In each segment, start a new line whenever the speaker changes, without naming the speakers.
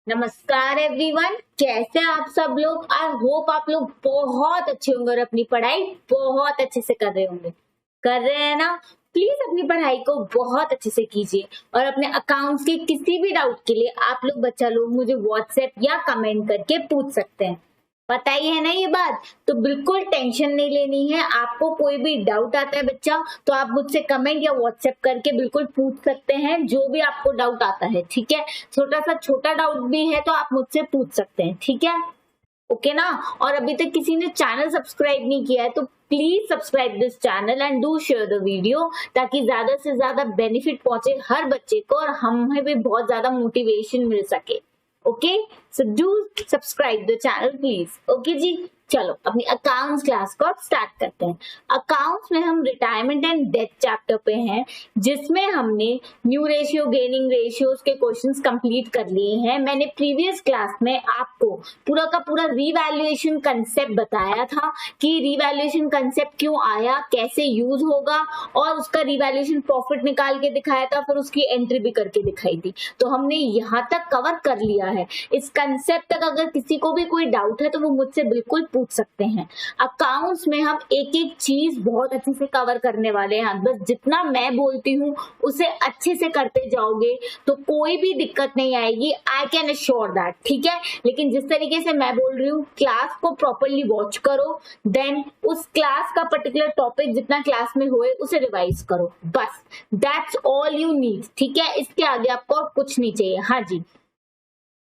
नमस्कार एवरीवन, कैसे हैं आप सब लोग। आई होप आप लोग बहुत अच्छे होंगे और अपनी पढ़ाई बहुत अच्छे से कर रहे होंगे। कर रहे हैं ना? प्लीज अपनी पढ़ाई को बहुत अच्छे से कीजिए और अपने अकाउंट्स के किसी भी डाउट के लिए आप लोग बच्चा लोग मुझे व्हाट्सएप या कमेंट करके पूछ सकते हैं। पता ही है ना ये बात, तो बिल्कुल टेंशन नहीं लेनी है। आपको कोई भी डाउट आता है बच्चा तो आप मुझसे कमेंट या व्हाट्सएप करके बिल्कुल पूछ सकते हैं, जो भी आपको डाउट आता है। ठीक है, छोटा डाउट भी है तो आप मुझसे पूछ सकते हैं। ठीक है, ओके ना। और अभी तक किसी ने चैनल सब्सक्राइब नहीं किया है तो please subscribe this channel and do share the video, ताकि ज्यादा से ज्यादा बेनिफिट पहुंचे हर बच्चे को और हमें भी बहुत ज्यादा मोटिवेशन मिल सके। Okay, so do subscribe the channel please. Okay जी, चलो अपनी अकाउंट्स क्लास को स्टार्ट करते हैं। अकाउंट्स में हम रिटायरमेंट एंड डेथ चैप्टर पे हैं, जिसमें हमने न्यू रेशियो, गेनिंग रेशियोज के क्वेश्चंस कंप्लीट कर लिए हैं। मैंने प्रीवियस क्लास में आपको पूरा का पूरा रिवैल्यूएशन कंसेप्ट बताया था कि रिवैल्यूएशन कंसेप्ट क्यों आया, कैसे यूज होगा, और उसका रिवैल्यूएशन प्रॉफिट निकाल के दिखाया था, फिर उसकी एंट्री भी करके दिखाई थी। तो हमने यहाँ तक कवर कर लिया है। इस कंसेप्ट तक अगर किसी को भी कोई डाउट है तो वो मुझसे बिल्कुल पूछ सकते हैं। अकाउंट्स में हम एक एक चीज बहुत अच्छे से कवर करने वाले हैं। बस जितना मैं बोलती हूँ उसे अच्छे से करते जाओगे तो कोई भी दिक्कत नहीं आएगी, आई कैन अश्योर दैट। ठीक है, लेकिन जिस तरीके से मैं बोल रही हूँ, क्लास को प्रॉपरली वॉच करो, देन उस क्लास का पर्टिकुलर टॉपिक जितना क्लास में हुए उसे रिवाइज करो, बस दैट्स ऑल यू नीड। ठीक है, इसके आगे आपको और कुछ नहीं चाहिए। हाँ जी,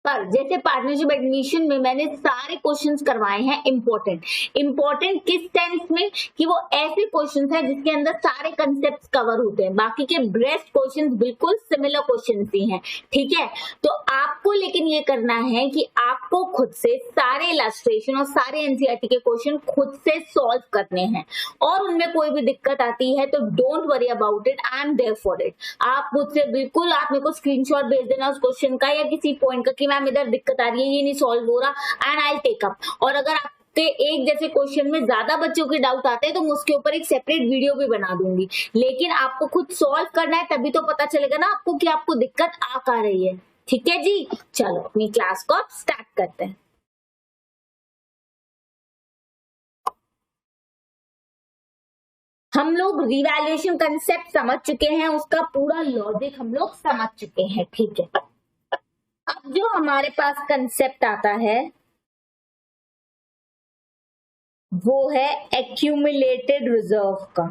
पर जैसे पार्टनरशिप एडमिशन में मैंने सारे क्वेश्चंस करवाए हैं इंपॉर्टेंट किस सेंस में कि वो ऐसे क्वेश्चंस हैं जिसके अंदर सारे कंसेप्ट्स कवर होते हैं। बाकी के बेस्ट क्वेश्चंस बिल्कुल सिमिलर क्वेश्चंस ही हैं। ठीक है, तो आपको लेकिन ये करना है कि आपको खुद से सारे इलस्ट्रेशन और सारे एनसीईआरटी के क्वेश्चन खुद से सॉल्व करने हैं, और उनमें कोई भी दिक्कत आती है तो don't worry about it, I am there for it. आप मुझसे बिल्कुल, आप मेरे को स्क्रीनशॉट भेज देना उस क्वेश्चन का या किसी पॉइंट का कि मैम इधर दिक्कत आ रही है, ये नहीं सॉल्व हो रहा, एंड आई टेक अप। और अगर आपके एक जैसे क्वेश्चन में ज्यादा बच्चों के डाउट आते हैं तो मैं उसके ऊपर एक सेपरेट वीडियो भी बना दूंगी, लेकिन आपको खुद सॉल्व करना है, तभी तो पता चलेगा ना आपको कि आपको दिक्कत आ कहाँ रही है। ठीक है जी, चलो अपनी क्लास को अब स्टार्ट करते हैं। हम लोग रिवैल्यूएशन कंसेप्ट समझ चुके हैं, उसका पूरा लॉजिक हम लोग समझ चुके हैं। ठीक है, अब जो हमारे पास कंसेप्ट आता है वो है एक्यूमुलेटेड रिजर्व का।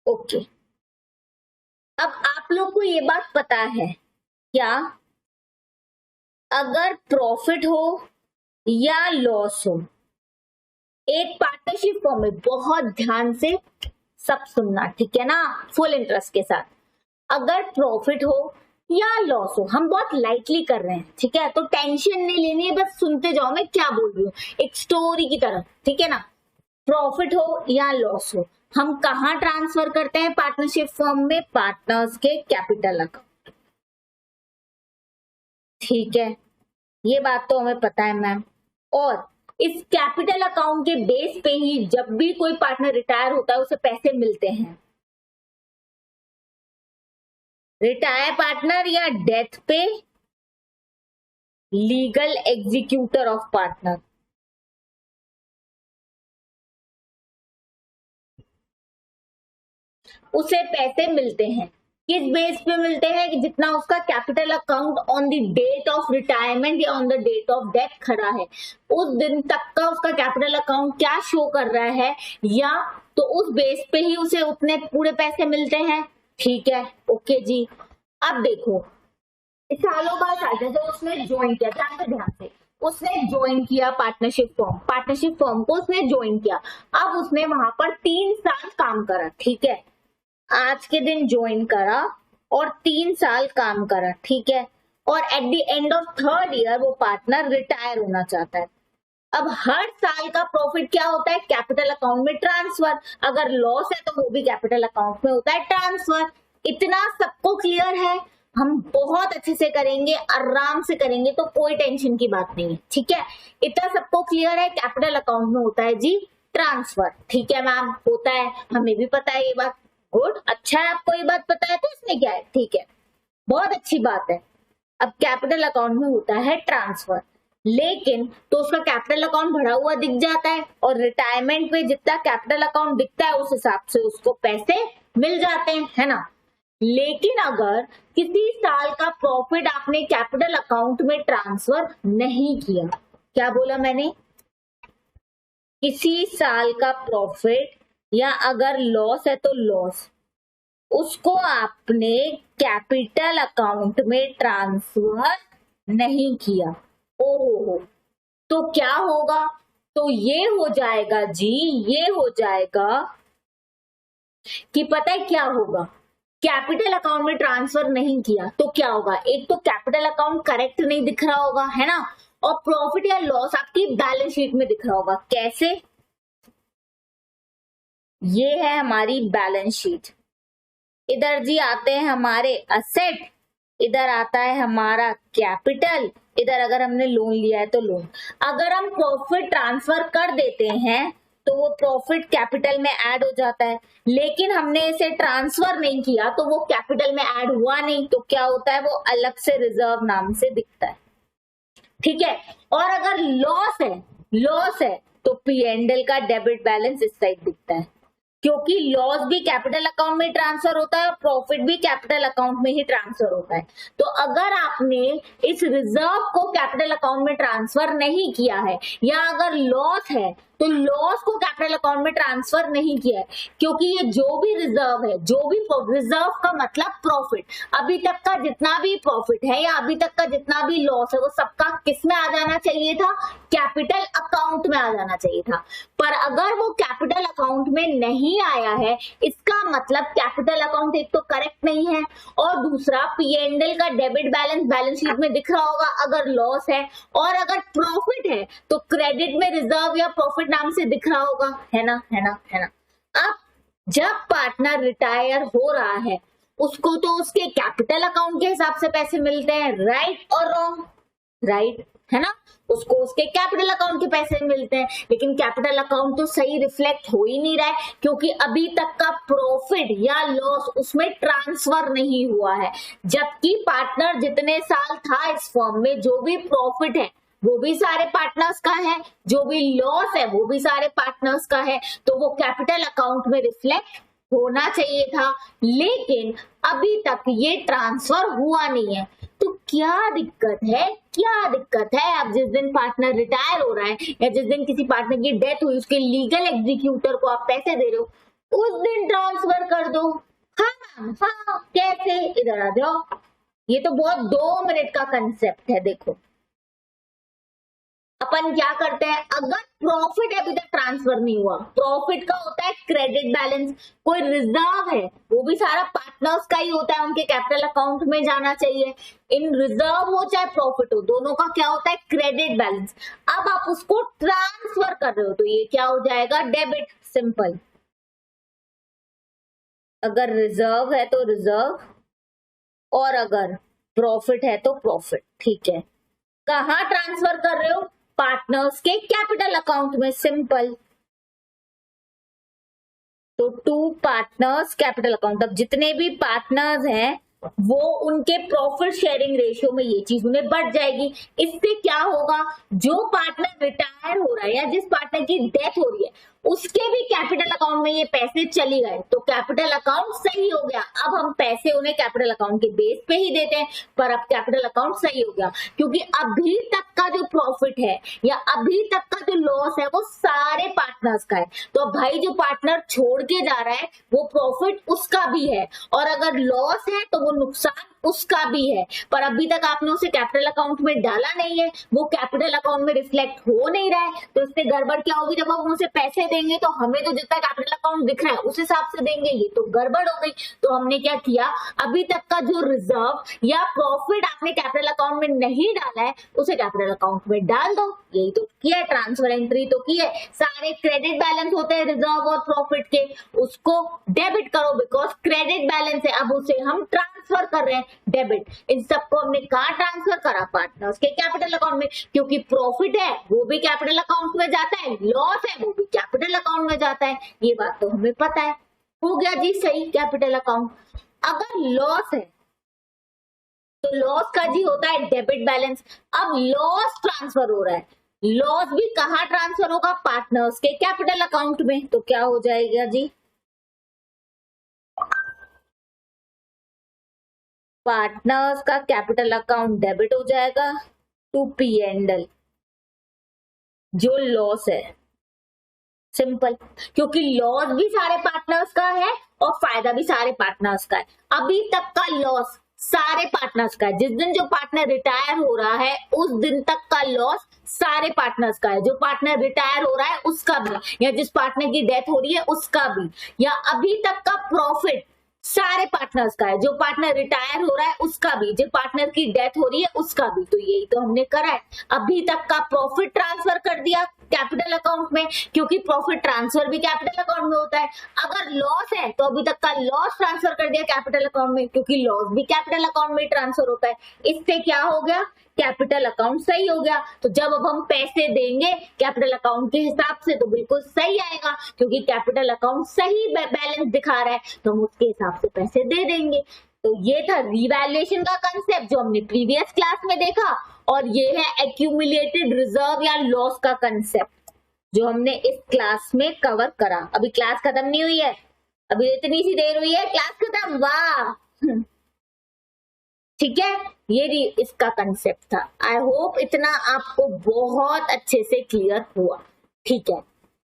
ओके, अब आप लोग को ये बात पता है क्या, अगर प्रॉफिट हो या लॉस हो एक पार्टनरशिप फॉर्म में, बहुत ध्यान से सब सुनना, ठीक है ना, फुल इंटरेस्ट के साथ। अगर प्रॉफिट हो या लॉस हो, हम बहुत लाइटली कर रहे हैं, ठीक है, तो टेंशन नहीं लेनी है, बस सुनते जाओ मैं क्या बोल रही हूँ एक स्टोरी की तरह। ठीक है ना, प्रॉफिट हो या लॉस हो, हम कहाँ ट्रांसफर करते हैं पार्टनरशिप फॉर्म में? पार्टनर्स के कैपिटल अकाउंट। ठीक है, ये बात तो हमें पता है मैम। और इस कैपिटल अकाउंट के बेस पे ही जब भी कोई पार्टनर रिटायर होता है उसे पैसे मिलते हैं। रिटायर पार्टनर या डेथ पे लीगल एग्जीक्यूटर ऑफ पार्टनर, उसे पैसे मिलते हैं। किस बेस पे मिलते हैं? कि जितना उसका capital account on the date of retirement या on the date of death खड़ा है, उस दिन तक का उसका कैपिटल अकाउंट क्या शो कर रहा है, या तो उस बेस पे ही उसे उतने पूरे पैसे मिलते हैं। ठीक है, ओके जी। अब देखो, इस सालों बाद जैसे उसने ज्वाइन किया, ध्यान से उसने ज्वाइन किया पार्टनरशिप फॉर्म को उसने ज्वाइन किया। अब उसने वहां पर 3 साल काम करा। ठीक है, आज के दिन ज्वाइन करा और 3 साल काम करा। ठीक है, और at the end of 3rd year वो पार्टनर रिटायर होना चाहता है। अब हर साल का प्रॉफिट क्या होता है? कैपिटल अकाउंट में ट्रांसफर। अगर लॉस है तो वो भी कैपिटल अकाउंट में होता है ट्रांसफर। इतना सबको क्लियर है? हम बहुत अच्छे से करेंगे, आराम से करेंगे, तो कोई टेंशन की बात नहीं है। ठीक है, इतना सबको क्लियर है? कैपिटल अकाउंट में होता है जी ट्रांसफर। ठीक है मैम, होता है, हमें भी पता है ये बात। गुड, अच्छा है आपको ये बात पता है, तो इसमें क्या है, ठीक है, बहुत अच्छी बात है। अब कैपिटल अकाउंट में होता है ट्रांसफर, लेकिन तो उसका कैपिटल अकाउंट बढ़ा हुआ दिख जाता है और रिटायरमेंट में जितना कैपिटल अकाउंट दिखता है उस हिसाब से उसको पैसे मिल जाते हैं, है ना। लेकिन अगर किसी साल का प्रॉफिट आपने कैपिटल अकाउंट में ट्रांसफर नहीं किया, क्या बोला मैंने, किसी साल का प्रॉफिट या अगर लॉस है तो लॉस, उसको आपने कैपिटल अकाउंट में ट्रांसफर नहीं किया, ओहो, तो क्या होगा, तो ये हो जाएगा जी, ये हो जाएगा कि पता है क्या होगा, कैपिटल अकाउंट में ट्रांसफर नहीं किया तो क्या होगा, एक तो कैपिटल अकाउंट करेक्ट नहीं दिख रहा होगा, है ना, और प्रॉफिट या लॉस आपकी बैलेंस शीट में दिख रहा होगा। कैसे, ये है हमारी बैलेंस शीट, इधर जी आते हैं हमारे असेट, इधर आता है हमारा कैपिटल, इधर अगर हमने लोन लिया है तो लोन। अगर हम प्रॉफिट ट्रांसफर कर देते हैं तो वो प्रॉफिट कैपिटल में ऐड हो जाता है, लेकिन हमने इसे ट्रांसफर नहीं किया तो वो कैपिटल में ऐड हुआ नहीं, तो क्या होता है, वो अलग से रिजर्व नाम से दिखता है, ठीक है। और अगर लॉस है तो P&L का डेबिट बैलेंस इस साइड दिखता है, क्योंकि लॉस भी कैपिटल अकाउंट में ट्रांसफर होता है और प्रॉफिट भी कैपिटल अकाउंट में ही ट्रांसफर होता है। तो अगर आपने इस रिजर्व को कैपिटल अकाउंट में ट्रांसफर नहीं किया है या अगर लॉस है तो लॉस को कैपिटल अकाउंट में ट्रांसफर नहीं किया है, क्योंकि ये जो भी रिजर्व है, जो भी रिजर्व का मतलब प्रॉफिट, अभी तक का जितना भी प्रॉफिट है या अभी तक का जितना भी लॉस है वो सबका किस में आ जाना चाहिए था, कैपिटल अकाउंट में आ जाना चाहिए था। पर अगर वो कैपिटल अकाउंट में नहीं आया है, इसका मतलब कैपिटल अकाउंट एक तो करेक्ट नहीं है और दूसरा P&L का डेबिट बैलेंस बैलेंस शीट में दिख रहा होगा अगर लॉस है, और अगर प्रॉफिट है तो क्रेडिट में रिजर्व या प्रॉफिट नाम से दिख रहा होगा, है ना, है ना, है ना। अब जब पार्टनर रिटायर हो रहा है उसको तो उसके कैपिटल अकाउंट के हिसाब से पैसे मिलते हैं, राइट और रॉन्ग, राइट, है ना, उसको उसके कैपिटल अकाउंट के पैसे मिलते हैं, लेकिन कैपिटल अकाउंट तो सही रिफ्लेक्ट हो ही नहीं रहा है क्योंकि अभी तक का प्रॉफिट या लॉस उसमें ट्रांसफर नहीं हुआ है, जबकि पार्टनर जितने साल था इस फर्म में जो भी प्रॉफिट है वो भी सारे पार्टनर्स का है, जो भी लॉस है वो भी सारे पार्टनर्स का है, तो वो कैपिटल अकाउंट में रिफ्लेक्ट होना चाहिए था, लेकिन अभी तक ये ट्रांसफर हुआ नहीं है। तो क्या दिक्कत है, क्या दिक्कत है, अब जिस दिन पार्टनर रिटायर हो रहा है या जिस दिन किसी पार्टनर की डेथ हुई उसके लीगल एग्जीक्यूटर को आप पैसे दे रहे हो उस दिन ट्रांसफर कर दो। हाँ हाँ, कैसे, इधर आ जाओ, ये तो बहुत 2 मिनट का कंसेप्ट है। देखो अपन क्या करते हैं, अगर प्रॉफिट अभी तक ट्रांसफर नहीं हुआ, प्रॉफिट का होता है क्रेडिट बैलेंस, कोई रिजर्व है वो भी सारा पार्टनर्स का ही होता है, उनके कैपिटल अकाउंट में जाना चाहिए, इन रिजर्व हो चाहे प्रॉफिट हो दोनों का क्या होता है, क्रेडिट बैलेंस। अब आप उसको ट्रांसफर कर रहे हो तो ये क्या हो जाएगा, डेबिट, सिंपल। अगर रिजर्व है तो रिजर्व और अगर प्रॉफिट है तो प्रॉफिट, ठीक है। कहाँ ट्रांसफर कर रहे हो, पार्टनर्स के कैपिटल अकाउंट में, सिंपल। तो 2 पार्टनर्स कैपिटल अकाउंट, अब जितने भी पार्टनर्स हैं वो उनके प्रॉफिट शेयरिंग रेशियो में ये चीज उन्हें बढ़ जाएगी। इससे क्या होगा, जो पार्टनर रिटायर हो रहा है या जिस पार्टनर की डेथ हो रही है उसके भी कैपिटल अकाउंट में ये पैसे चले गए तो कैपिटल अकाउंट सही हो गया। अब हम पैसे उन्हें कैपिटल अकाउंट के बेस पे ही देते हैं, पर अब कैपिटल अकाउंट सही हो गया क्योंकि अभी तक का जो प्रॉफिट है या अभी तक का जो लॉस है वो सारे पार्टनर्स का है। तो अब भाई जो पार्टनर छोड़ के जा रहा है वो प्रॉफिट उसका भी है और अगर लॉस है तो वो नुकसान उसका भी है, पर अभी तक आपने उसे कैपिटल अकाउंट में डाला नहीं है, वो कैपिटल अकाउंट में रिफ्लेक्ट हो नहीं रहा है। तो इससे गड़बड़ क्या होगी, जब हम उसे पैसे देंगे तो हमें तो जितना कैपिटल अकाउंट दिख रहा है उस हिसाब से देंगे, ये तो गड़बड़ हो गई। तो हमने क्या किया, अभी तक का जो रिजर्व या प्रॉफिट आपने कैपिटल अकाउंट में नहीं डाला है उसे कैपिटल अकाउंट में डाल दो, यही तो किया है, ट्रांसफर एंट्री तो की है। सारे क्रेडिट बैलेंस होते हैं रिजर्व और प्रॉफिट के, उसको डेबिट करो बिकॉज क्रेडिट बैलेंस है, अब उसे हम ट्रांसफर कर रहे हैं डेबिट। इन सबको हमने कहा ट्रांसफर करा, पार्टनर्स के कैपिटल अकाउंट में, क्योंकि प्रॉफिट है वो भी कैपिटल अकाउंट में जाता है, लॉस है वो भी कैपिटल अकाउंट में जाता है, ये बात तो हमें पता है। हो गया जी सही कैपिटल अकाउंट। अगर लॉस है तो लॉस का जी होता है डेबिट बैलेंस। अब लॉस ट्रांसफर हो रहा है, लॉस भी कहाँ ट्रांसफर होगा, पार्टनर्स के कैपिटल अकाउंट में, तो क्या हो जाएगा जी, पार्टनर्स का कैपिटल अकाउंट डेबिट हो जाएगा टू P&L जो लॉस है। सिंपल, क्योंकि लॉस भी सारे पार्टनर्स का है और फायदा भी सारे पार्टनर्स का है। अभी तक का लॉस सारे पार्टनर्स का है, जिस दिन जो पार्टनर रिटायर हो रहा है उस दिन तक का लॉस सारे पार्टनर्स का है, जो पार्टनर रिटायर हो रहा है उसका भी, या जिस पार्टनर की डेथ हो रही है उसका भी, या अभी तक का प्रॉफिट सारे पार्टनर्स का है, जो पार्टनर रिटायर हो रहा है उसका भी, जो पार्टनर की डेथ हो रही है उसका भी। तो यही तो हमने करा है, अभी तक का प्रॉफिट ट्रांसफर कर दिया कैपिटल अकाउंट में, क्योंकि प्रॉफिट ट्रांसफर भी कैपिटल अकाउंट में होता है। अगर लॉस है तो अभी तक का लॉस ट्रांसफर कर दिया कैपिटल अकाउंट में, क्योंकि लॉस भी कैपिटल अकाउंट में ट्रांसफर होता है। इससे क्या हो गया, कैपिटल अकाउंट सही हो गया। तो जब अब हम पैसे देंगे कैपिटल अकाउंट के हिसाब से तो बिल्कुल सही आएगा, क्योंकि कैपिटल अकाउंट सही बैलेंस दिखा रहा है तो हम उसके हिसाब से पैसे दे देंगे। तो ये था रिवैल्यूएशन का कंसेप्ट जो हमने प्रीवियस क्लास में देखा, और ये है एक्यूमुलेटेड रिजर्व या लॉस का कंसेप्ट जो हमने इस क्लास में कवर करा। अभी क्लास खत्म नहीं हुई है, अभी इतनी सी देर हुई है क्लास खत्म, वाह ठीक है, ये इसका कंसेप्ट था। आई होप इतना आपको बहुत अच्छे से क्लियर हुआ। ठीक है,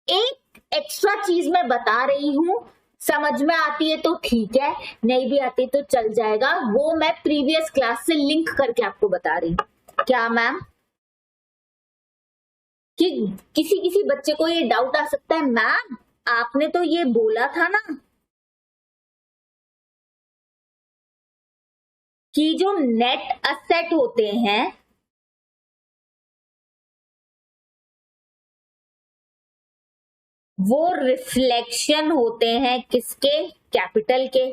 एक एक्स्ट्रा चीज मैं बता रही हूं, समझ में आती है तो ठीक है, नहीं भी आती तो चल जाएगा, वो मैं प्रीवियस क्लास से लिंक करके आपको बता रही हूँ। क्या मैम, कि किसी किसी बच्चे को ये डाउट आ सकता है, मैम आपने तो ये बोला था ना कि जो नेट असेट होते हैं वो रिफ्लेक्शन होते हैं किसके, कैपिटल के।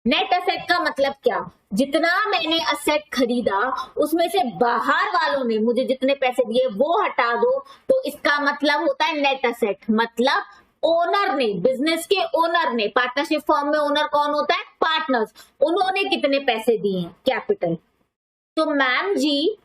नेट असेट का मतलब क्या, जितना मैंने असेट खरीदा उसमें से बाहर वालों ने मुझे जितने पैसे दिए वो हटा दो तो इसका मतलब होता है नेट असेट। मतलब ओनर ने, बिजनेस के ओनर ने, पार्टनरशिप फॉर्म में ओनर कौन होता है, पार्टनर्स, उन्होंने कितने पैसे दिए हैं, कैपिटल। तो मैम जी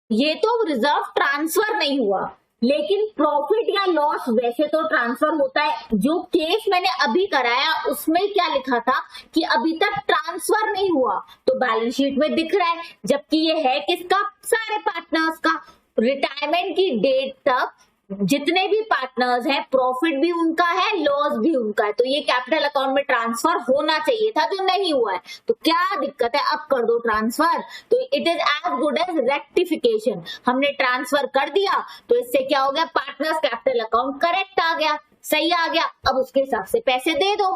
ये तो रिजर्व ट्रांसफर नहीं हुआ, लेकिन प्रॉफिट या लॉस वैसे तो ट्रांसफर होता है। जो केस मैंने अभी कराया उसमें क्या लिखा था कि अभी तक ट्रांसफर नहीं हुआ, तो बैलेंस शीट में दिख रहा है, जबकि ये है किसका, सारे पार्टनर्स का। रिटायरमेंट की डेट तक जितने भी पार्टनर्स हैं प्रॉफिट भी उनका है, लॉस भी उनका है, तो ये कैपिटल अकाउंट में ट्रांसफर होना चाहिए था जो नहीं हुआ है। तो क्या दिक्कत है, अब कर दो ट्रांसफर, तो it is as good as rectification. हमने ट्रांसफर कर दिया तो इससे क्या हो गया, पार्टनर्स कैपिटल अकाउंट करेक्ट आ गया, सही आ गया, अब उसके हिसाब से पैसे दे दो,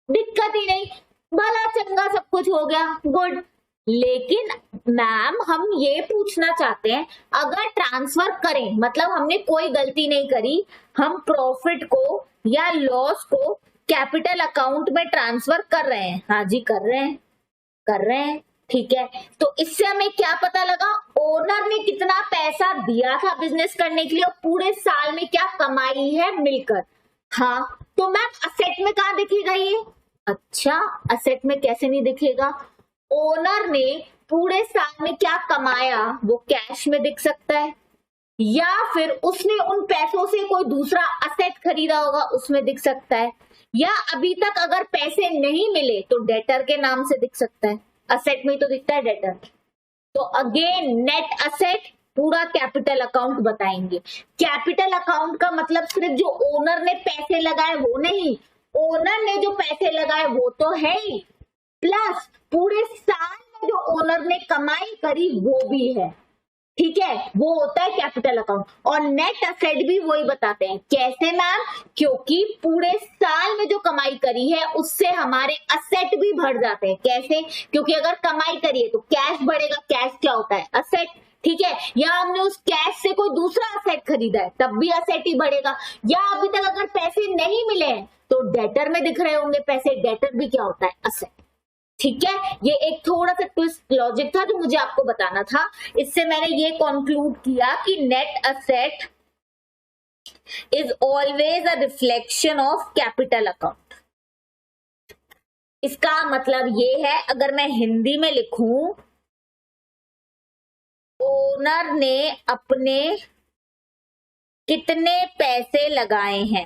दिक्कत ही नहीं, भला चंगा सब कुछ हो गया, गुड। लेकिन मैम हम ये पूछना चाहते हैं, अगर ट्रांसफर करें मतलब हमने कोई गलती नहीं करी, हम प्रॉफिट को या लॉस को कैपिटल अकाउंट में ट्रांसफर कर रहे हैं, हाँ जी कर रहे हैं, कर रहे हैं, ठीक है। तो इससे हमें क्या पता लगा, ओनर ने कितना पैसा दिया था बिजनेस करने के लिए और पूरे साल में क्या कमाई है मिलकर। हाँ तो मैम असेट में कहाँ दिखेगा ये, अच्छा असेट में कैसे नहीं दिखेगा, ओनर ने पूरे साल में क्या कमाया वो कैश में दिख सकता है, या फिर उसने उन पैसों से कोई दूसरा असेट खरीदा होगा उसमें दिख सकता है, या अभी तक अगर पैसे नहीं मिले तो डेटर के नाम से दिख सकता है, असेट में तो दिखता है डेटर। तो अगेन नेट असेट पूरा कैपिटल अकाउंट बताएंगे। कैपिटल अकाउंट का मतलब सिर्फ जो ओनर ने पैसे लगाए वो नहीं, ओनर ने जो पैसे लगाए वो तो है ही, प्लस पूरे साल में जो ओनर ने कमाई करी वो भी है, ठीक है, वो होता है कैपिटल अकाउंट। और नेट असेट भी वही बताते हैं, कैसे मैम, क्योंकि पूरे साल में जो कमाई करी है उससे हमारे असेट भी बढ़ जाते हैं। कैसे, क्योंकि अगर कमाई करिए तो कैश बढ़ेगा, कैश क्या होता है, असेट, ठीक है, या हमने उस कैश से कोई दूसरा असेट खरीदा है तब भी असेट ही बढ़ेगा, या अभी तक अगर पैसे नहीं मिले हैं तो डेटर में दिख रहे होंगे पैसे, डेटर भी क्या होता है, असेट, ठीक है। ये एक थोड़ा सा ट्विस्ट लॉजिक था जो मुझे आपको बताना था, इससे मैंने ये कंक्लूड किया कि net asset is always a reflection of capital account. इसका मतलब ये है, अगर मैं हिंदी में लिखूं, ओनर ने अपने कितने पैसे लगाए हैं।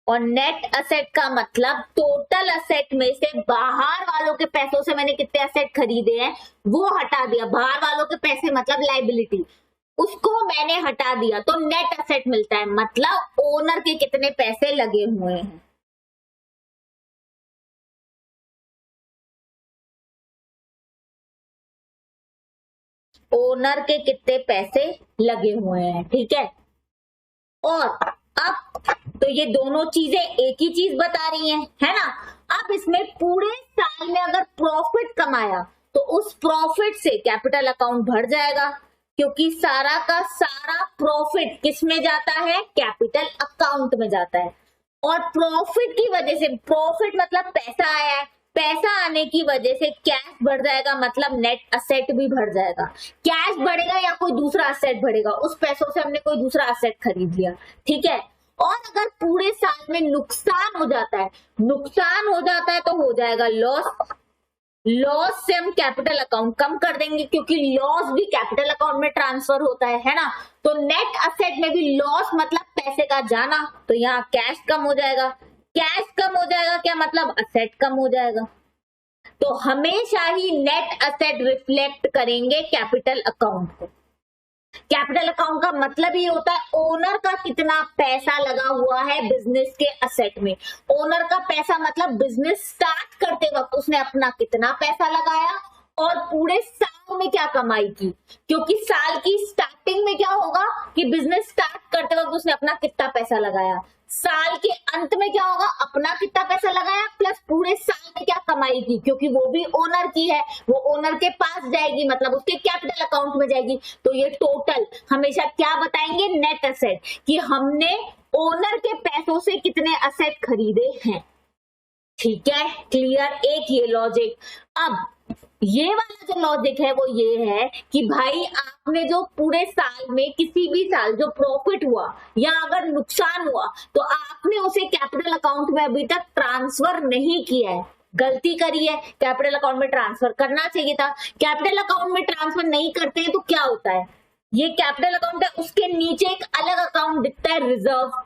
और नेट असेट का मतलब टोटल असेट में से बाहर वालों के पैसों से मैंने कितने असेट खरीदे हैं वो हटा दिया। बाहर वालों के पैसे मतलब लायबिलिटी, उसको मैंने हटा दिया तो नेट असेट मिलता है। मतलब ओनर के कितने पैसे लगे हुए हैं। ओनर के कितने पैसे लगे हुए हैं, ठीक है। और अब तो ये दोनों चीजें एक ही चीज बता रही हैं, है ना। अब इसमें पूरे साल में अगर प्रॉफिट कमाया तो उस प्रॉफिट से कैपिटल अकाउंट भर जाएगा, क्योंकि सारा का सारा प्रॉफिट किस में जाता है, कैपिटल अकाउंट में जाता है। और प्रॉफिट की वजह से, प्रॉफिट मतलब पैसा आया है, पैसा आने की वजह से कैश बढ़ जाएगा, मतलब नेट असेट भी बढ़ जाएगा। कैश बढ़ेगा या कोई दूसरा असेट बढ़ेगा, उस पैसों से हमने कोई दूसरा असेट खरीद लिया, ठीक है। और अगर पूरे साल में नुकसान हो जाता है, नुकसान हो जाता है तो हो जाएगा लॉस। लॉस से हम कैपिटल अकाउंट कम कर देंगे, क्योंकि लॉस भी कैपिटल अकाउंट में ट्रांसफर होता है ना। तो नेट असेट में भी लॉस मतलब पैसे का जाना, तो यहाँ कैश कम हो जाएगा। कैश कम हो जाएगा क्या मतलब असेट कम हो जाएगा। तो हमेशा ही नेट असेट रिफ्लेक्ट करेंगे कैपिटल अकाउंट को। कैपिटल अकाउंट का मतलब ये होता है ओनर का कितना पैसा लगा हुआ है बिजनेस के असेट में। ओनर का पैसा मतलब बिजनेस स्टार्ट करते वक्त उसने अपना कितना पैसा लगाया और पूरे साल में क्या कमाई की। क्योंकि साल की स्टार्टिंग में क्या होगा कि बिजनेस स्टार्ट करते वक्त उसने अपना कितना पैसा लगाया, साल के अंत में क्या होगा, अपना कितना पैसा लगाया प्लस पूरे साल में क्या कमाई की, क्योंकि वो भी ओनर की है, वो ओनर के पास जाएगी, मतलब उसके कैपिटल अकाउंट में जाएगी। तो ये टोटल हमेशा क्या बताएंगे, नेट असेट, कि हमने ओनर के पैसों से कितने असेट खरीदे हैं। ठीक है, क्लियर, एक ये लॉजिक। अब ये वाला जो लॉजिक है वो ये है कि भाई आपने जो पूरे साल में किसी भी साल जो प्रॉफिट हुआ या अगर नुकसान हुआ तो आपने उसे कैपिटल अकाउंट में अभी तक ट्रांसफर नहीं किया है, गलती करी है। कैपिटल अकाउंट में ट्रांसफर करना चाहिए था, कैपिटल अकाउंट में ट्रांसफर नहीं करते हैं तो क्या होता है, ये कैपिटल अकाउंट है, उसके नीचे एक अलग अकाउंट दिखता है रिजर्व,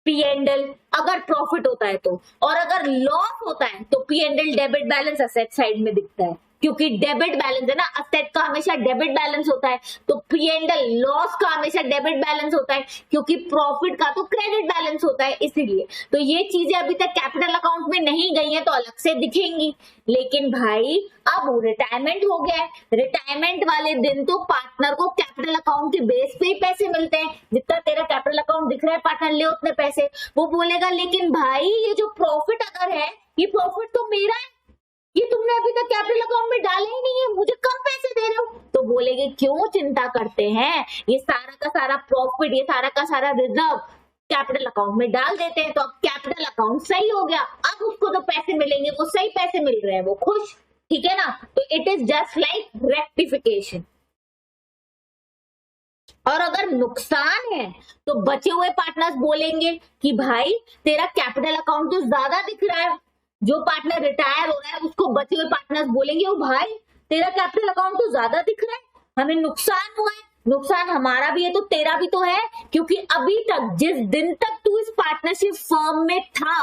P&L, अगर प्रॉफिट होता है तो। और अगर लॉस होता है तो P&L debit balance asset side में दिखता है, क्योंकि डेबिट बैलेंस है ना, असेट का हमेशा डेबिट बैलेंस होता है, तो P&L लॉस का हमेशा डेबिट बैलेंस होता है, क्योंकि प्रॉफिट का तो क्रेडिट बैलेंस होता है, इसीलिए। तो ये चीजें अभी तक कैपिटल अकाउंट में नहीं गई है तो अलग से दिखेंगी। लेकिन भाई अब रिटायरमेंट हो गया है, रिटायरमेंट वाले दिन तो पार्टनर को कैपिटल अकाउंट के बेस पे ही पैसे मिलते हैं, जितना तेरा कैपिटल अकाउंट दिख रहा है पार्टनर ले उतने पैसे। वो बोलेगा लेकिन भाई ये जो प्रॉफिट अगर है, ये प्रॉफिट तो मेरा है, ये तुमने अभी तक कैपिटल अकाउंट में डाले ही नहीं है, मुझे कम पैसे दे रहे हो। तो बोलेंगे क्यों चिंता करते हैं, ये सारा का सारा प्रॉफिट, ये सारा का सारा रिजर्व कैपिटल अकाउंट में डाल देते हैं, तो अब कैपिटल अकाउंट सही हो गया। अब उसको जो पैसे मिलेंगे वो सही पैसे मिल रहे हैं, वो खुश, ठीक है ना। तो it is just like rectification. और अगर नुकसान है तो बचे हुए पार्टनर्स बोलेंगे कि भाई तेरा कैपिटल अकाउंट तो ज्यादा दिख रहा है, जो पार्टनर रिटायर हो रहा है उसको बचे हुए पार्टनर्स बोलेंगे ओ भाई तेरा कैपिटल अकाउंट तो ज्यादा दिख रहा है, हमें नुकसान हुआ है। नुकसान हमारा भी है तो तेरा भी तो है, क्योंकि अभी तक जिस दिन तक तू इस पार्टनरशिप फर्म में था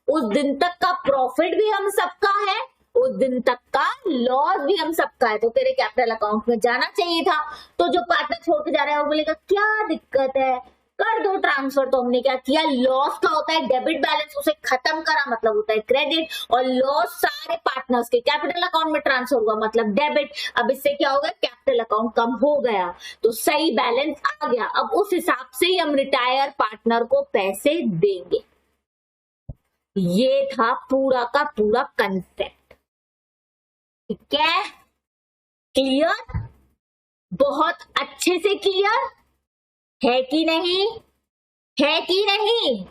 उस दिन तक का प्रॉफिट भी हम सबका है, उस दिन तक का लॉस भी हम सबका है, तो तेरे कैपिटल अकाउंट में जाना चाहिए था। तो जो पार्टनर छोड़ के जा रहा है वो बोलेगा क्या दिक्कत है, कर दो ट्रांसफर। तो हमने क्या किया, लॉस का होता है डेबिट बैलेंस, उसे खत्म करा मतलब होता है क्रेडिट, और लॉस सारे पार्टनर्स के कैपिटल अकाउंट में ट्रांसफर हुआ मतलब डेबिट। अब इससे क्या होगा, कैपिटल अकाउंट कम हो गया तो सही बैलेंस आ गया। अब उस हिसाब से ही हम रिटायर पार्टनर को पैसे देंगे। ये था पूरा का पूरा कंसेप्ट, ठीक है, क्लियर, बहुत अच्छे से क्लियर है कि नहीं, है कि नहीं,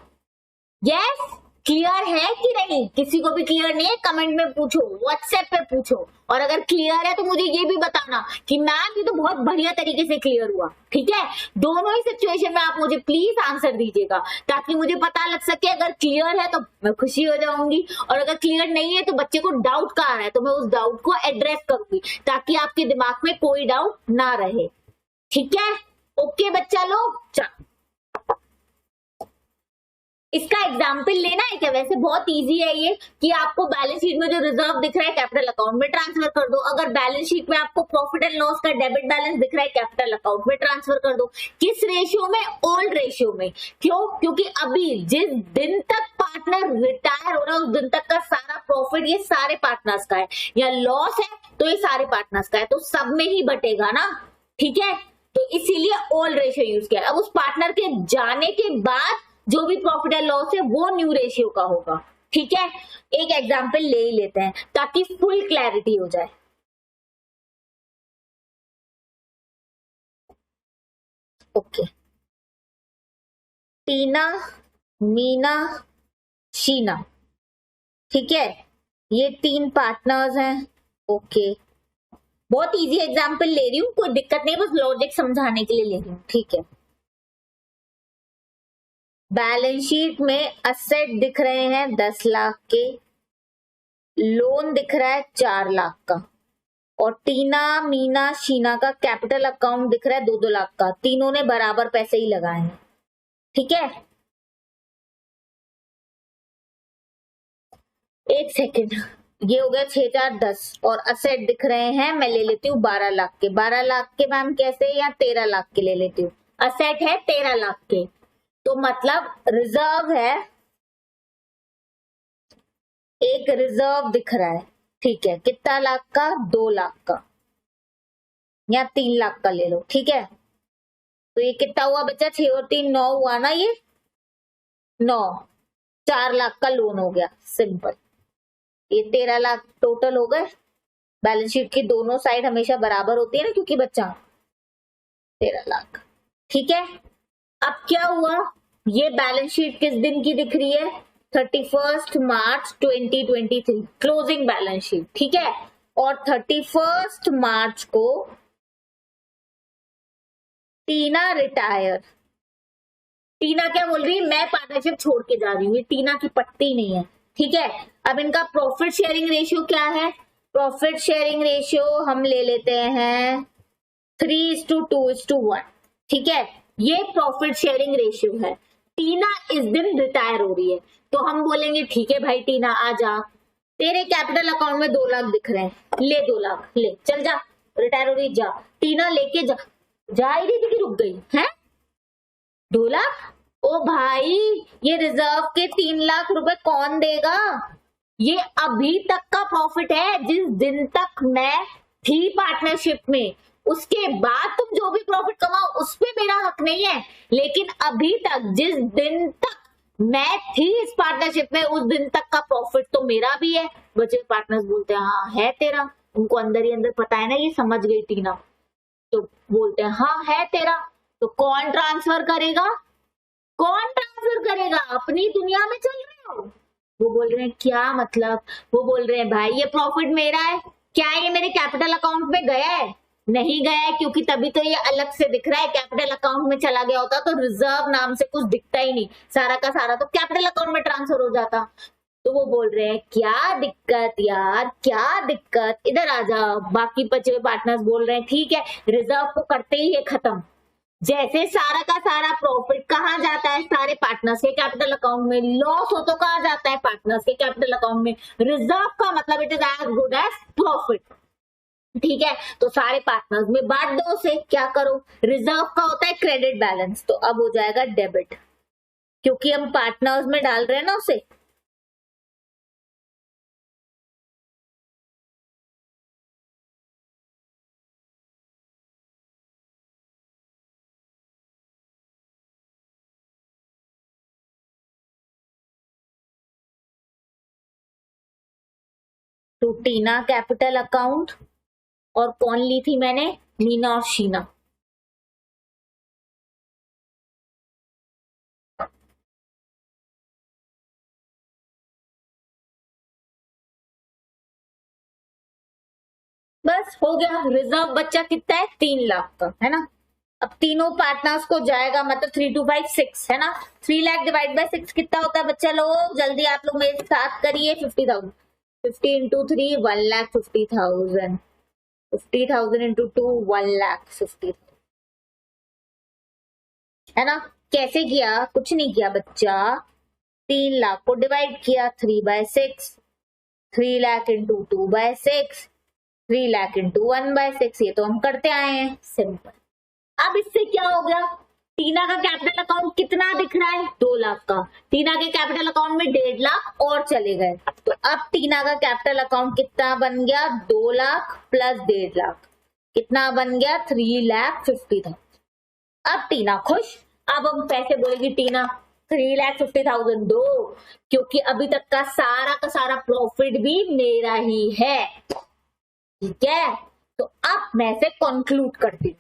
यस क्लियर है कि नहीं? किसी को भी क्लियर नहीं है कमेंट में पूछो, व्हाट्सएप पे पूछो। और अगर क्लियर है तो मुझे ये भी बताना कि मैम ये तो बहुत बढ़िया तरीके से क्लियर हुआ। ठीक है, दोनों ही सिचुएशन में आप मुझे प्लीज आंसर दीजिएगा ताकि मुझे पता लग सके। अगर क्लियर है तो मैं खुशी हो जाऊंगी, और अगर क्लियर नहीं है तो बच्चे को डाउट का आ रहा है तो मैं उस डाउट को एड्रेस करूंगी ताकि आपके दिमाग में कोई डाउट ना रहे। ठीक है, ओके बच्चा लोग। चलो इसका एग्जाम्पल लेना है क्या? वैसे बहुत इजी है ये कि आपको बैलेंस शीट में जो रिजर्व दिख रहा है कैपिटल अकाउंट में ट्रांसफर कर दो। अगर बैलेंस शीट में आपको प्रॉफिट एंड लॉस का डेबिट बैलेंस दिख रहा है कैपिटल अकाउंट में ट्रांसफर कर दो। किस रेशियो में? ओल्ड रेशियो में। क्यों? क्योंकि अभी जिस दिन तक पार्टनर रिटायर हो रहा है उस दिन तक का सारा प्रॉफिट ये सारे पार्टनर्स का है, या लॉस है तो ये सारे पार्टनर्स का है, तो सब में ही बटेगा ना। ठीक है, तो इसीलिए ओल्ड रेशियो यूज किया। अब उस पार्टनर के जाने के बाद जो भी प्रॉफिट एंड लॉस है वो न्यू रेशियो का होगा। ठीक है, एक एग्जांपल ले ही लेते हैं ताकि फुल क्लैरिटी हो जाए। ओके, टीना, मीना, शीना, ठीक है, ये 3 पार्टनर्स हैं। ओके, बहुत इजी एग्जांपल ले रही हूँ, कोई दिक्कत नहीं, बस लॉजिक समझाने के लिए ले रही हूँ। ठीक है, बैलेंस शीट में असेट दिख रहे हैं 10 लाख के, लोन दिख रहा है 4 लाख का, और टीना, मीना, शीना का कैपिटल अकाउंट दिख रहा है 2-2 लाख का। तीनों ने बराबर पैसे ही लगाए हैं। ठीक है, एक सेकेंड, ये हो गया 6 4 10, और असेट दिख रहे हैं, मैं ले लेती हूँ 12 लाख के। 12 लाख के मैम कैसे, या 13 लाख के ले लेती हूँ। असेट है 13 लाख के, तो मतलब रिजर्व है, एक रिजर्व दिख रहा है। ठीक है, कितना लाख का? 2 लाख का, या 3 लाख का ले लो। ठीक है, तो ये कितना हुआ बच्चा? 6 और 3 9 हुआ ना, ये 9, 4 लाख का लोन हो गया। सिंपल, ये 13 लाख टोटल हो गए। बैलेंस शीट की दोनों साइड हमेशा बराबर होती है ना, क्योंकि बच्चा 13 लाख। ठीक है, अब क्या हुआ, ये बैलेंस शीट किस दिन की दिख रही है? 31 मार्च 2023 क्लोजिंग बैलेंस शीट। ठीक है, और 31 मार्च को टीना रिटायर। टीना क्या बोल रही है? मैं पार्टनरशिप छोड़ के जा रही हूँ। ये टीना की पट्टी नहीं है। ठीक है, अब इनका प्रॉफिट शेयरिंग रेशियो क्या है? प्रॉफिट शेयरिंग रेशियो हम ले लेते हैं 3:2:1। ठीक है, ये प्रॉफिट शेयरिंग रेशियो है। टीना इस दिन रिटायर हो रही है, तो हम बोलेंगे ठीक है भाई टीना आ जा, तेरे कैपिटल अकाउंट में 2 लाख दिख रहे हैं, ले 2 लाख ले, चल जा, रिटायर हो रही जा। टीना लेके जा ही रही थी कि रुक गई है? 2 लाख? ओ भाई, ये रिजर्व के 3 लाख रुपए कौन देगा? ये अभी तक का प्रॉफिट है, जिस दिन तक मैं थी पार्टनरशिप में। उसके बाद तुम जो भी प्रॉफिट कमाओ उस पे मेरा हक नहीं है, लेकिन अभी तक जिस दिन तक मैं थी इस पार्टनरशिप में उस दिन तक का प्रॉफिट तो मेरा भी है। बचे पार्टनर्स बोलते हैं हाँ है तेरा, उनको अंदर ही अंदर पता है ना, ये समझ गई टीना, तो बोलते हैं हाँ है तेरा। तो कौन ट्रांसफर करेगा? कौन ट्रांसफर करेगा? अपनी दुनिया में चल रहे हो। वो बोल रहे हैं क्या मतलब? वो बोल रहे हैं भाई ये प्रॉफिट मेरा है, क्या ये मेरे कैपिटल अकाउंट में गया है? नहीं गया है, क्योंकि तभी तो ये अलग से दिख रहा है। कैपिटल अकाउंट में चला गया होता तो रिजर्व नाम से कुछ दिखता ही नहीं, सारा का सारा तो कैपिटल अकाउंट में ट्रांसफर हो जाता। तो वो बोल रहे हैं क्या दिक्कत यार, क्या दिक्कत, इधर आ जाओ। बाकी बचे हुए पार्टनर्स बोल रहे हैं ठीक है, रिजर्व को करते ही है खत्म। जैसे सारा का सारा प्रॉफिट कहाँ जाता है? सारे पार्टनर्स के कैपिटल अकाउंट में। लॉस हो तो कहाँ जाता है? पार्टनर्स के कैपिटल अकाउंट में। रिजर्व का मतलब it is as good as profit. ठीक है, तो सारे पार्टनर्स में बांट दो उसे। क्या करो? रिजर्व का होता है क्रेडिट बैलेंस, तो अब हो जाएगा डेबिट, क्योंकि हम पार्टनर्स में डाल रहे हैं ना उसे। तो टीना कैपिटल अकाउंट, और कौन ली थी मैंने? मीना और शीना। बस हो गया। रिजर्व बच्चा कितना है, 3 लाख का, है ना। अब तीनों पार्टनर्स को जाएगा, मतलब 3 2 5 6, है ना। 3 लाख डिवाइड बाय 6 कितना होता है बच्चा लोग, जल्दी आप लोग मेरे साथ करिए। 50,000, 50 इंटू 3 1,50,000, 50,000 इंटू 2 1,50,000, है ना। कैसे किया, कुछ नहीं किया बच्चा, 3 लाख को डिवाइड किया 3/6, 3 लाख इंटू 2/6, 3 लाख इंटू 1/6, ये तो हम करते आए हैं, सिंपल। अब इससे क्या हो गया, टीना का कैपिटल अकाउंट कितना दिख रहा है, 2 लाख का। टीना के कैपिटल अकाउंट में 1.5 लाख और चले गए, तो अब टीना का कैपिटल अकाउंट कितना बन गया, 2 लाख प्लस 1.5 लाख, कितना बन गया, 3,50,000। अब टीना खुश। अब हम पैसे बोलेगी टीना 3,50,000 दो, क्योंकि अभी तक का सारा प्रॉफिट भी मेरा ही है, ठीक है। तो अब मैं से कंक्लूड करती हूँ,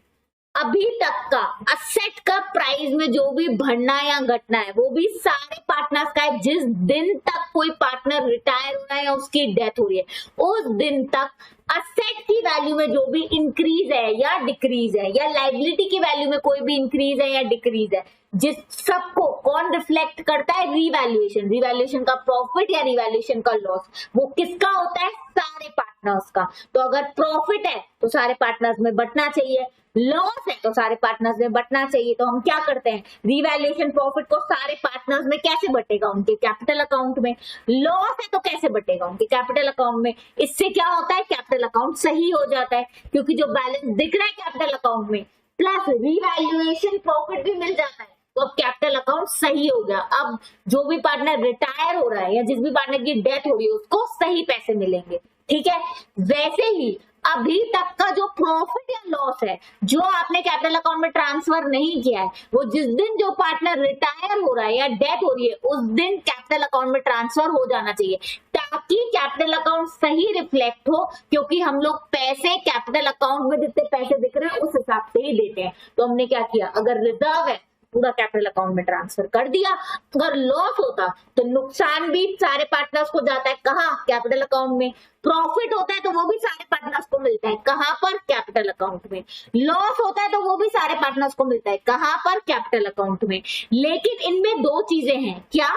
अभी तक का असेट का प्राइस में जो भी बढ़ना या घटना है वो भी सारे पार्टनर्स का है। जिस दिन तक कोई पार्टनर रिटायर हो रहा है या उसकी डेथ हो रही है, उस दिन तक असेट की वैल्यू में जो भी इंक्रीज है या डिक्रीज है, या लाइबिलिटी की वैल्यू में कोई भी इंक्रीज है या डिक्रीज है, जिस सबको कौन रिफ्लेक्ट करता है, रिवैल्यूएशन। रिवैल्यूएशन का प्रॉफिट या रिवैल्यूएशन का लॉस वो किसका होता है, सारे पार्टनर्स का। तो अगर प्रॉफिट है तो सारे पार्टनर्स में बंटना चाहिए, लॉस है तो सारे पार्टनर्स में बंटना चाहिए। तो हम क्या करते हैं, रिवैल्यूएशन प्रॉफिट को सारे पार्टनर्स में कैसे बटेगा, उनके कैपिटल अकाउंट में। लॉस है तो कैसे बटेगा, उनके कैपिटल अकाउंट में। इससे क्या होता है, कैपिटल अकाउंट सही हो जाता है, क्योंकि जो बैलेंस दिख रहा है कैपिटल अकाउंट में प्लस रिवैल्यूएशन प्रॉफिट भी मिल जाता है, तो अब कैपिटल अकाउंट सही हो गया। अब जो भी पार्टनर रिटायर हो रहा है या जिस भी पार्टनर की डेथ हो रही है उसको सही पैसे मिलेंगे, ठीक है। वैसे ही अभी तक का जो प्रॉफिट या लॉस है जो आपने कैपिटल अकाउंट में ट्रांसफर नहीं किया है, वो जिस दिन जो पार्टनर रिटायर हो रहा है या डेथ हो रही है उस दिन कैपिटल अकाउंट में ट्रांसफर हो जाना चाहिए, ताकि कैपिटल अकाउंट सही रिफ्लेक्ट हो। क्योंकि हम लोग पैसे कैपिटल अकाउंट में जितने पैसे दिख रहे हैं उस हिसाब से ही देते हैं। तो हमने क्या किया, अगर रिजर्व है पूरा कैपिटल अकाउंट में ट्रांसफर कर दिया। अगर लॉस होता तो नुकसान भी सारे पार्टनर्स को जाता है, कहाँ, कैपिटल अकाउंट में। प्रॉफिट होता है तो वो भी सारे पार्टनर्स को मिलता है, कहाँ पर, कैपिटल अकाउंट में। लॉस होता है तो वो भी सारे पार्टनर्स को मिलता है, कहाँ पर, कैपिटल अकाउंट में। लेकिन इनमें दो चीजें हैं, क्या,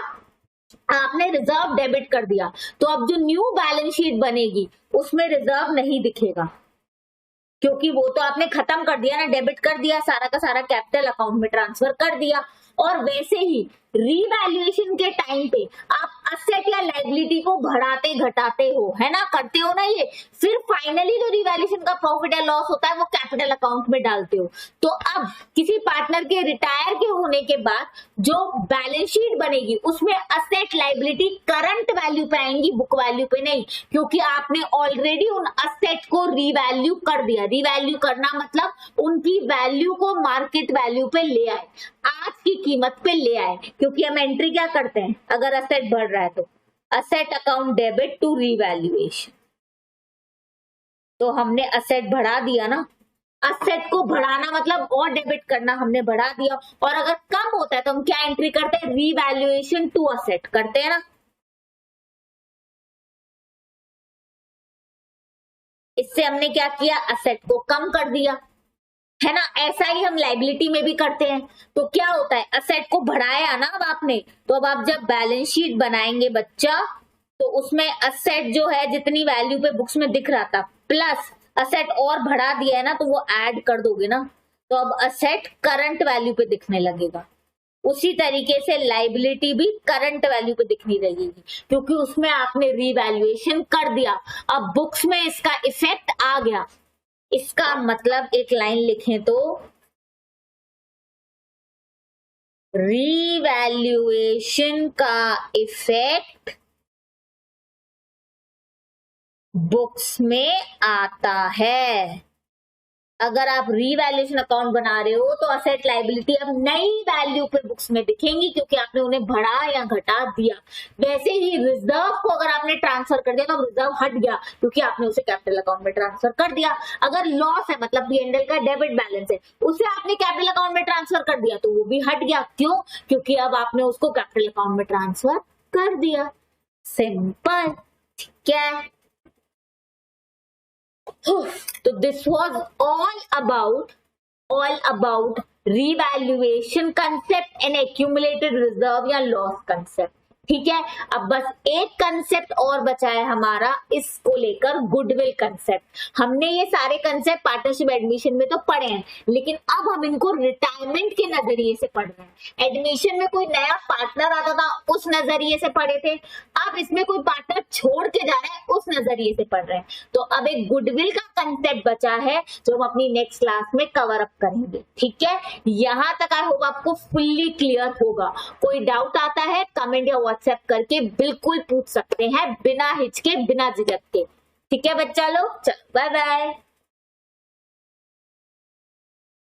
आपने रिजर्व डेबिट कर दिया तो अब जो न्यू बैलेंस शीट बनेगी उसमें रिजर्व नहीं दिखेगा, क्योंकि वो तो आपने खत्म कर दिया ना, डेबिट कर दिया, सारा का सारा कैपिटल अकाउंट में ट्रांसफर कर दिया। और वैसे ही रीवैल्यूएशन के टाइम पे आप असेट या लाइबिलिटी को बढ़ाते घटाते हो, है ना, करते हो ना ये। फिर फाइनली जो रीवैल्यूएशन का प्रॉफिट या लॉस होता है वो कैपिटल अकाउंट में डालते हो। तो अब किसी पार्टनर के रिटायर के होने के बाद जो बैलेंस शीट बनेगी उसमें असेट लाइबिलिटी करंट वैल्यू पे आएंगी, बुक वैल्यू पे नहीं, क्योंकि आपने ऑलरेडी उन असेट को रीवैल्यू कर दिया। रीवैल्यू करना मतलब उनकी वैल्यू को मार्केट वैल्यू पे ले आए, आज की कीमत पे ले आए। क्योंकि हम एंट्री क्या करते हैं, अगर असेट बढ़ रहा है तो asset account debit to revaluation, तो हमने असेट बढ़ा दिया ना। असेट को बढ़ाना मतलब और डेबिट करना, हमने बढ़ा दिया। और अगर कम होता है तो हम क्या एंट्री करते हैं, रीवैल्यूएशन टू असेट करते हैं ना। इससे हमने क्या किया, असेट को कम कर दिया, है ना। ऐसा ही हम लाइबिलिटी में भी करते हैं। तो क्या होता है, असेट को बढ़ाया ना अब आपने, तो अब आप जब बैलेंस शीट बनाएंगे बच्चा, तो उसमें असेट जो है जितनी वैल्यू पे बुक्स में दिख रहा था प्लस असेट और बढ़ा दिया है ना, तो वो ऐड कर दोगे ना, तो अब असेट करंट वैल्यू पे दिखने लगेगा। उसी तरीके से लाइबिलिटी भी करंट वैल्यू पे दिखनी लगेगी, क्योंकि उसमें आपने रीवैल्यूएशन कर दिया। अब बुक्स में इसका इफेक्ट आ गया। इसका मतलब एक लाइन लिखें तो, रीवैल्यूएशन का इफेक्ट बुक्स में आता है। अगर आप रीवैल्यूएशन अकाउंट बना रहे हो तो असेट लाइबिलिटी अब नई वैल्यू पे बुक्स में दिखेंगी, क्योंकि आपने उन्हें बढ़ा या घटा दिया। वैसे ही रिजर्व को अगर आपने ट्रांसफर कर दिया तो रिजर्व हट गया, क्योंकि आपने उसे कैपिटल अकाउंट में ट्रांसफर कर दिया। अगर लॉस है मतलब P&L का डेबिट बैलेंस है, उसे आपने कैपिटल अकाउंट में ट्रांसफर कर दिया तो वो भी हट गया। क्यों, क्योंकि अब आपने उसको कैपिटल अकाउंट में ट्रांसफर कर दिया। सिंपल, ठीक है। तो this was all about revaluation concept and accumulated reserve या लॉस कंसेप्ट। ठीक है, अब बस एक कंसेप्ट और बचा है हमारा इसको लेकर, गुडविल कंसेप्ट। हमने ये सारे कंसेप्ट पार्टनरशिप एडमिशन में तो पढ़े हैं, लेकिन अब हम इनको रिटायरमेंट के नजरिए से पढ़ रहे हैं। एडमिशन में कोई नया पार्टनर आता था उस नजरिए से पढ़े थे, अब इसमें कोई पार्टनर छोड़ के जा रहा है उस नजरिए से पढ़ रहे हैं। तो अब एक गुडविल का कंसेप्ट बचा है जो हम अपनी नेक्स्ट क्लास में कवर अप करेंगे। ठीक है, यहां तक आई होप आपको फुल्ली क्लियर होगा। कोई डाउट आता है कमेंट या व्हाट्सएप करके बिल्कुल पूछ सकते हैं, बिना हिचके बिना झिझक के। ठीक है बच्चा लोग, चलो बाय बाय।